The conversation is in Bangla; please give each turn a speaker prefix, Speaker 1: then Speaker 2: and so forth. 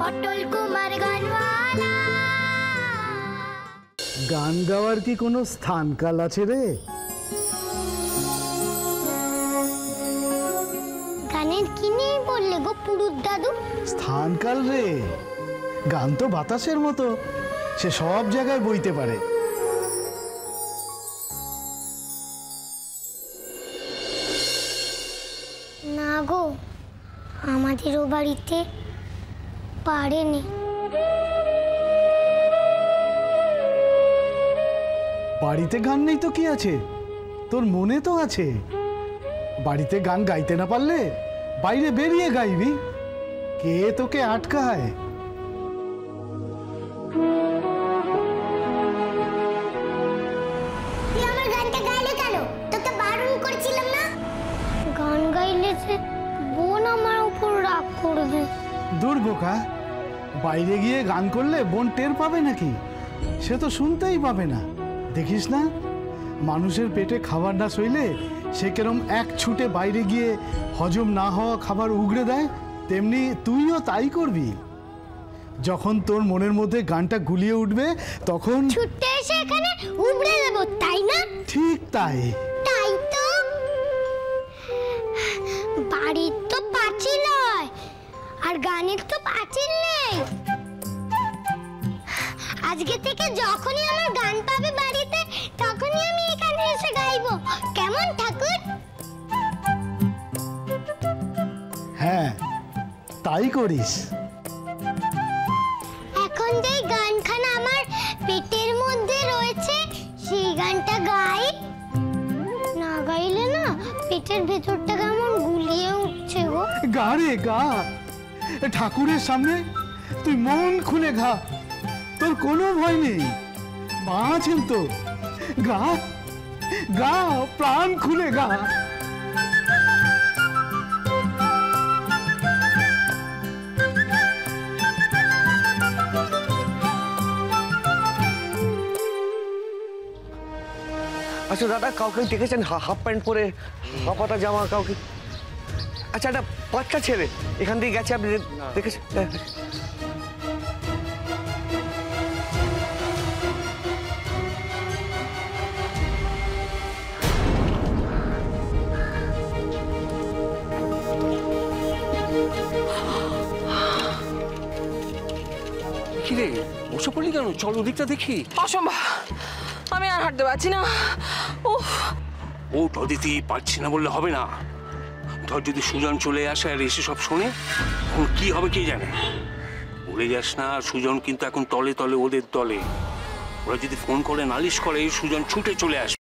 Speaker 1: অটল কুমার গানওয়ালা।
Speaker 2: গান গাওয়ার কি কোনো স্থানকাল আছে রে?
Speaker 1: গানের কি নেই বললে গো পুরুত দাদু?
Speaker 2: স্থানকাল রে, গান তো বাতাসের মতো, সে সব জায়গায় বইতে পারে।
Speaker 1: না গো, আমাদেরও বাড়িতে পারেনি।
Speaker 2: বাড়িতে গান নেই তো কি আছে, তোর মনে তো আছে। বাড়িতে গান গাইতে না পারলে বাইরে বেরিয়ে গাইবি, কে তোকে আটকায়?
Speaker 1: তুই আমার গানটা গাইলে কেন? তোকে বারণ করেছিলাম না? গান গাইলে যে বোন আমার উপর রাগ করবে।
Speaker 2: দূর বোকা, বাইরে গিয়ে গান করলে বোন টের পাবে নাকি? সে তো শুনতেই পাবে না। দেখিস না, মানুষের পেটে খাবার না সইলে সে কেরম এক ছুটে বাইরে গিয়ে হজম না হওয়া খাবার উগড়ে দেয়, তেমনি তুইও তাই করবি। যখন তোর মনের মধ্যে গানটা গুলিয়ে উঠবে তখন
Speaker 1: ছুটে এসে এখানে উবড়ে দেব, তাই না?
Speaker 2: ঠিক তাই।
Speaker 1: তাই তো। বাড়ির তো পাঁচিল হয়, আর গানের তো পাঁচিল নেই। আজকে থেকে যখনই আমার গান পাবে বাড়িতে, তখনই আমি এখানে এসে গাইবো। কেমন ঠাকুর?
Speaker 2: হ্যাঁ, তাই করিস।
Speaker 1: এখন যে গানখানা আমার পেটের মধ্যে রয়েছে, সেই গানটা গাই। না গাইলে না পেটের ভেতরটা কেমন গুলিয়ে উঠছে গো।
Speaker 2: গা রে গা, ঠাকুরের সামনে তুই মন খুলে গা, তোর কোনো ভয় নেই। মা আছেন তো, গা গা, প্রাণ খুলে গা।
Speaker 3: আচ্ছা দাদা, কাউকে দেখেছেন হাফ প্যান্ট পরে হাফাতা জামা কাউকে? আচ্ছা, একটা বাচ্চা ছেলে এখান দিয়ে গেছে, আপনি দেখেছেন?
Speaker 4: কিরে বসে পড়লি কেন? চল ওদিকটা দেখি।
Speaker 5: অসম্ভব, আমি আর হাঁটতে পারছি না।
Speaker 4: ও অদিতি, পারছি না বললে হবে না। ধর যদি সুজন চলে আসে আর এসে সব শোনে, এখন কি হবে কে জানে। বলে যাস না, সুজন কিন্তু এখন তলে তলে ওদের দলে। ওরা যদি ফোন করে নালিশ করে, সুজন ছুটে চলে আসবে।